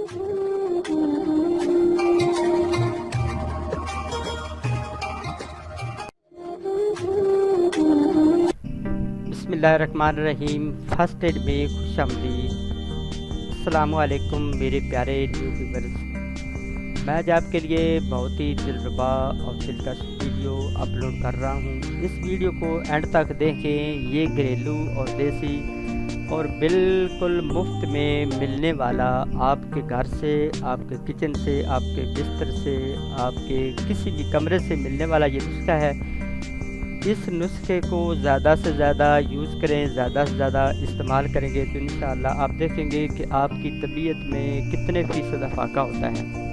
बिस्मिल्लाहिर्रहमानिर्रहीम। First aid में खुशामदीद। अस्सलामुअलैकुम मेरे प्यारे न्यू व्यूअर्स। मैं आज आपके लिए बहुत ही दिलरुबा और दिलकश वीडियो अपलोड कर रहा हूँ। इस वीडियो को एंड तक देखें। ये घरेलू और देसी और बिल्कुल मुफ्त में मिलने वाला, आपके घर से, आपके किचन से, आपके बिस्तर से, आपके किसी भी कमरे से मिलने वाला ये नुस्खा है। इस नुस्खे को ज़्यादा से ज़्यादा यूज़ करें, ज़्यादा से ज़्यादा इस्तेमाल करेंगे तो इंशाअल्लाह आप देखेंगे कि आपकी तबीयत में कितने फ़ीसद अफाका होता है।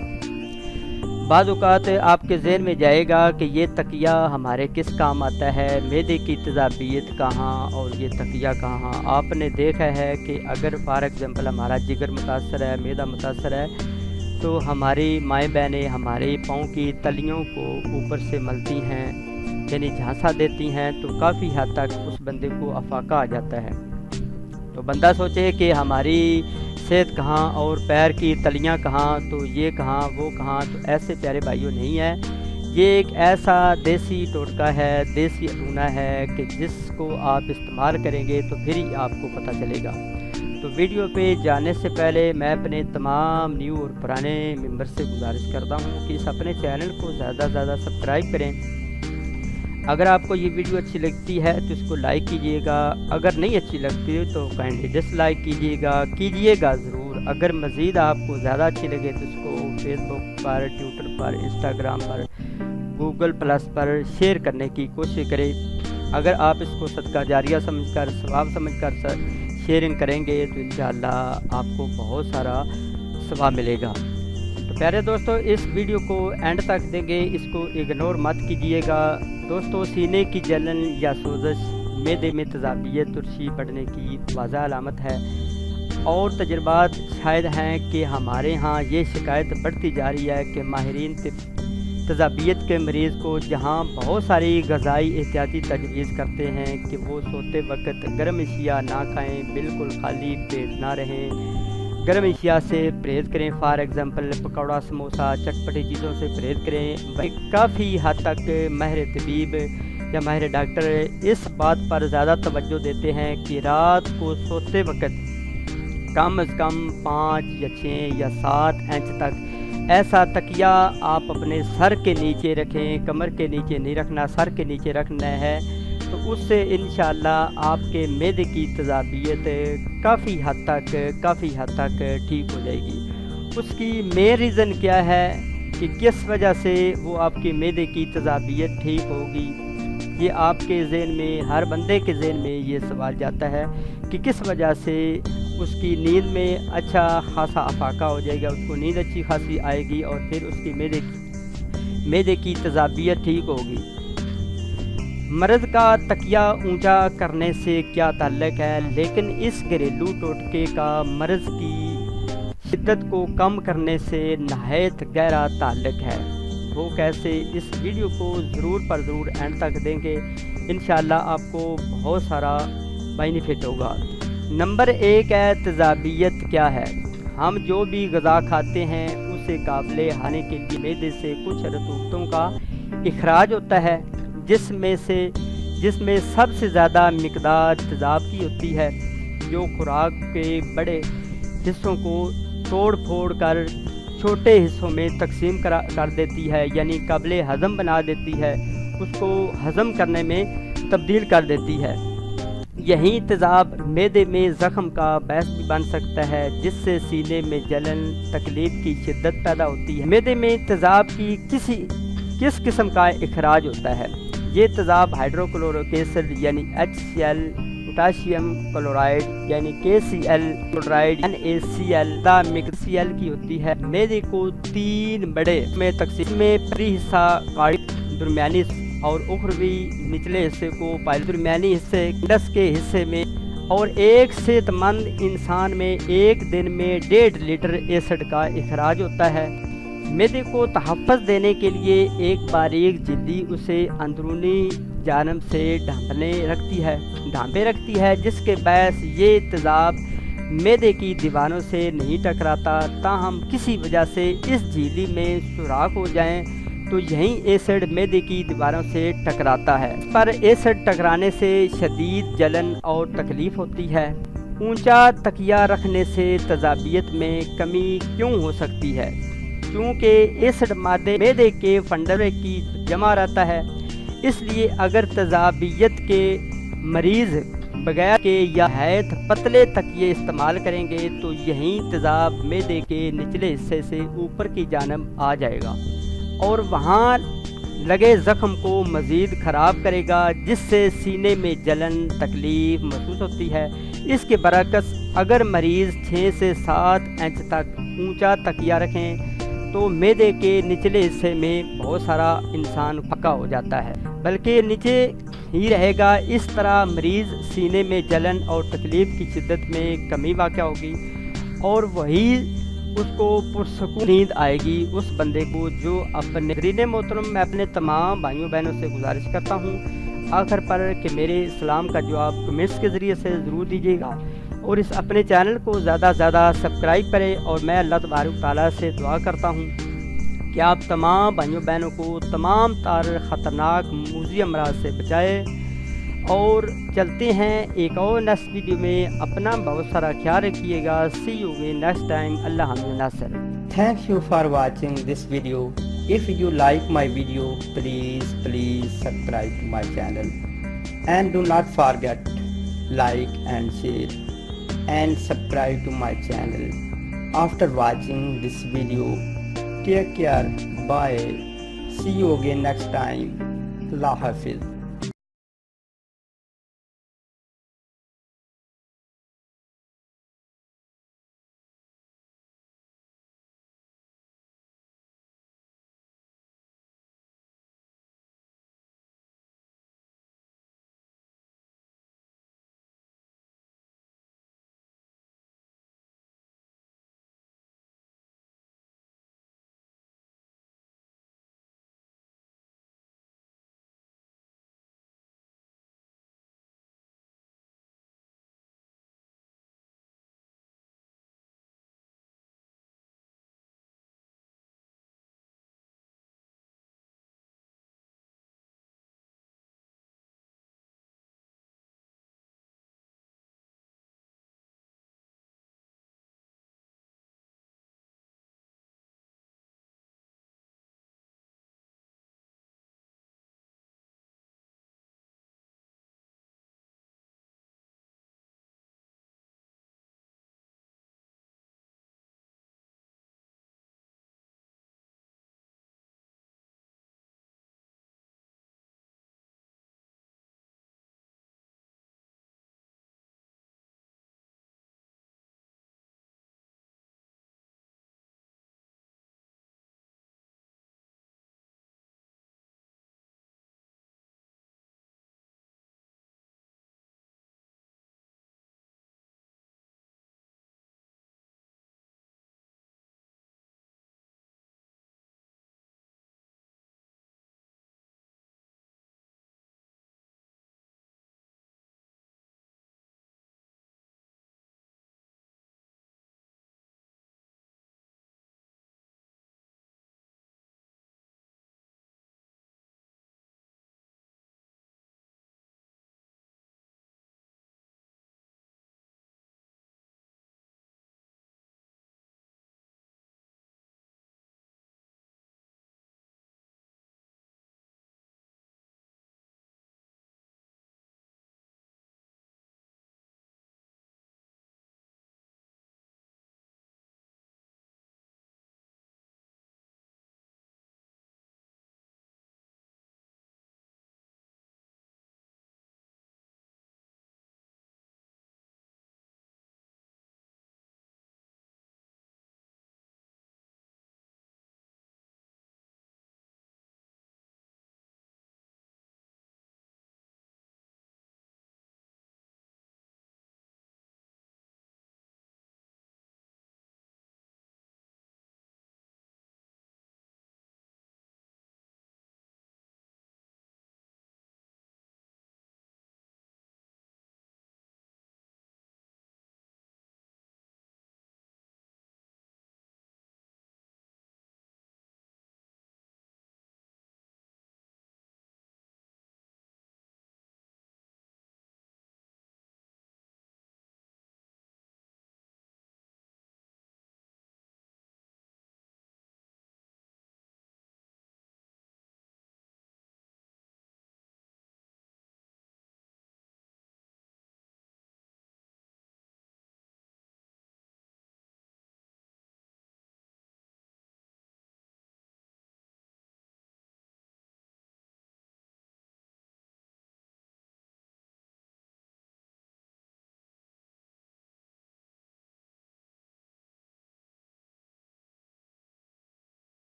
बाद औक़ात आपके ज़हन में जाएगा कि ये तकिया हमारे किस काम आता है, मैदे की तेज़ाबियत कहाँ और ये तकिया कहाँ। आपने देखा है कि अगर फॉर एग्ज़ाम्पल हमारा जिगर मुतासर है, मैदा मुतासर है, तो हमारी माएँ बहनें हमारे पाँव की तलियों को ऊपर से मलती हैं, यानी झांसा देती हैं, तो काफ़ी हद तक उस बंदे को अफाका आ जाता है। तो बंदा सोचे कि हमारी सेहत कहाँ और पैर की तलियां कहाँ, तो ये कहाँ वो कहाँ। तो ऐसे प्यारे भाइयों नहीं है। ये एक ऐसा देसी टोटका है, देसी अटूना है कि जिसको आप इस्तेमाल करेंगे तो फिर ही आपको पता चलेगा। तो वीडियो पे जाने से पहले मैं अपने तमाम न्यू और पुराने मेंबर से गुजारिश करता हूँ कि इस अपने चैनल को ज़्यादा से ज़्यादा सब्सक्राइब करें। अगर आपको ये वीडियो अच्छी लगती है तो इसको लाइक कीजिएगा, अगर नहीं अच्छी लगती है तो काइंडली डिसलाइक कीजिएगा ज़रूर। अगर मज़ीद आपको ज़्यादा अच्छी लगे तो इसको फेसबुक पर, ट्विटर पर, इंस्टाग्राम पर, गूगल प्लस पर शेयर करने की कोशिश करें। अगर आप इसको सदका जारिया समझकर, सवाब समझकर शेयरिंग करेंगे तो इंशाअल्लाह आपको बहुत सारा सवाब मिलेगा। तो प्यारे दोस्तों, इस वीडियो को एंड तक देंगे, इसको इग्नोर मत कीजिएगा। दोस्तों, सीने की जलन या सोजश, मैदे में तेज़ाबियत, तुरशी बढ़ने की वाज़ह अलामत है और तजर्बात शायद हैं कि हमारे यहाँ ये शिकायत बढ़ती जा रही है कि माहिरीन तेज़ाबियत के मरीज़ को जहाँ बहुत सारी ग़िज़ाई एहतियाती तजवीज़ करते हैं कि वो सोते वक्त गर्म अशिया ना खाएँ, बिल्कुल खाली पेट ना रहें, गर्म अशिया से परहेज़ करें। फॉर एग्ज़ाम्पल पकौड़ा, समोसा, चटपटी चीज़ों से परहेज़ करें। वही काफ़ी हद तक माहिर तबीब या माहिर डॉक्टर इस बात पर ज़्यादा तवज्जो देते हैं कि रात को सोते वक्त कम अज़ कम 5 या 6 या 7 इंच तक ऐसा तकिया आप अपने सर के नीचे रखें। कमर के नीचे नहीं रखना, सर के नीचे रखना है। तो उससे इंशाअल्लाह आपके मैदे की तेज़ाबियत काफ़ी हद तक ठीक हो जाएगी। उसकी मेन रीज़न क्या है कि किस वजह से वो आपके मैदे की तेज़ाबियत ठीक होगी, ये आपके ज़हन में, हर बंदे के ज़हन में ये सवाल जाता है कि किस वजह से उसकी नींद में अच्छा खासा अफाका हो जाएगा, उसको नींद अच्छी खासी आएगी और फिर उसकी मैदे की तेज़ाबियत ठीक होगी। मर्ज़ का तकिया ऊंचा करने से क्या ताल्लुक़ है, लेकिन इस घरेलू टोटके का मर्ज़ की शिद्दत को कम करने से नहायत गहरा ताल्लुक़ है। वो कैसे, इस वीडियो को ज़रूर एंड तक देंगे, इंशाअल्लाह आपको बहुत सारा बेनिफिट होगा। नंबर 1 है तेज़ाबियत क्या है। हम जो भी ग़िज़ा खाते हैं उसे काबिल खाने के लिए मैदे से कुछ रतूबतों का इखराज होता है, जिसमें सबसे ज़्यादा मिक़दार तेज़ाब की होती है, जो खुराक के बड़े हिस्सों को तोड़ फोड़ कर छोटे हिस्सों में तकसीम कर देती है, यानी काबिल हज़म बना देती है, उसको हज़म करने में तब्दील कर देती है। यही तेज़ाब मैदे में ज़ख़म का बायस भी बन सकता है, जिससे सीने में जलन, तकलीफ़ की शिद्दत पैदा होती है। मैदे में तेज़ाब की किस किस्म का इखराज होता है। ये तेज़ाब हाइड्रोक्लोरिक एसिड यानी HCl, पोटाशियम क्लोराइड यानी KCl, क्लोराइड NaCl, मिक्सियल की होती है। मैदे को 3 बड़े में तकसीम में पहली हिस्सा कार्डिक, दरमियानी और उखरवी निचले हिस्से को पाइल, दरमियानी हिस्से डस के हिस्से में, और एक सेहतमंद इंसान में एक दिन में 1.5 लीटर एसिड का इखराज होता है। मैदे को तहफ़्फ़ुज़ देने के लिए एक बारीक झिल्ली उसे अंदरूनी जानब से ढांपे रखती है, जिसके बायस ये तेज़ाब मैदे की दीवारों से नहीं टकराता, ताहम किसी वजह से इस झिल्ली में सुराख हो जाएं तो यही एसिड मैदे की दीवारों से टकराता है। पर एसिड टकराने से शदीद जलन और तकलीफ़ होती है। ऊंचा तकिया रखने से तजाबियत में कमी क्यों हो सकती है? क्योंकि एसिड मादे मैदे के फंडरे की जमा रहता है, इसलिए अगर तजाबियत के मरीज़ बगैर के या हैत पतले तकिए इस्तेमाल करेंगे तो यही तेज़ाब मैदे के निचले हिस्से से ऊपर की जानब आ जाएगा और वहाँ लगे ज़ख्म को मज़ीद ख़राब करेगा, जिससे सीने में जलन तकलीफ़ महसूस होती है। इसके बरअक्स अगर मरीज़ 6 से 7 इंच तक ऊंचा तकिया रखें तो मैदे के निचले हिस्से में बहुत सारा इंसान पक्का हो जाता है, बल्कि नीचे ही रहेगा। इस तरह मरीज़ सीने में जलन और तकलीफ़ की शिद्दत में कमी वाक़या होगी और वही उसको पुरसकून नींद आएगी उस बंदे को जो अपने रीने मोहतरम। मैं अपने तमाम भाइयों बहनों से गुजारिश करता हूँ आखिर पर कि मेरे सलाम का जवाब कमेंट्स के ज़रिए से ज़रूर दीजिएगा और इस अपने चैनल को ज़्यादा से ज़्यादा सब्सक्राइब करें। और मैं अल्लाह तबारक तआला से दुआ करता हूँ कि आप तमाम भाइयों बहनों को तमाम तार ख़तरनाक मूज़ी अमराज से बचाए। और चलते हैं एक और नेक्स्ट वीडियो में। अपना बहुत सारा ख्याल रखिएगा। सी यू अगेन नेक्स्ट टाइम। अल्लाह हाफ़िज़ नासर। Thank you for watching this video. If you like my video, please subscribe to my channel and do not forget like and share and subscribe to my channel. After watching this video, take care. Bye. See you again next time. Allah Hafiz.